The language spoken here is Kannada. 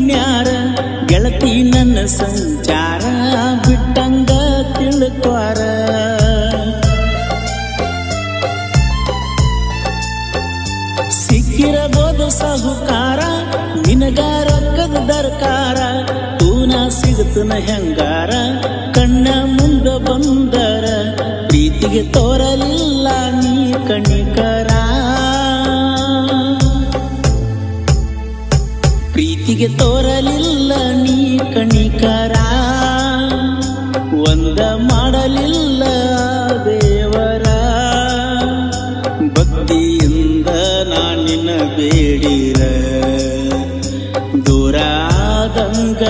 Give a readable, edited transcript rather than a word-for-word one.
ಪುಣ್ಯಾರ ಗೆಳತಿ ನನ್ನ ಸಂಚಾರ ಬಿಟ್ಟಂಗ ತಿಳ್ಕ್ವಾರ ಸಿಕ್ಕಿರಬಹುದು ಸಾಹುಕಾರ ನಿನಗ ರೊಕ್ಕದ ದರ್ಕಾರ ತೂನ ಸಿಗುತ್ತನ ಹೆಂಗಾರ ಕಣ್ಣ ಮುಂದ ಬಂದರ ಪ್ರೀತಿಗೆ ತೋರಲಿಲ್ಲ ನೀ ಕಣಿಕರ ಪ್ರೀತಿಗೆ ತೋರಲಿಲ್ಲ ನೀ ಕಣಿಕರ ಒಂದ ಮಾಡಲಿಲ್ಲ ದೇವರ ಭಕ್ತಿಯಿಂದ ನಾನಿನ ಬೇಡಿರ ದೂರಾದಂಗ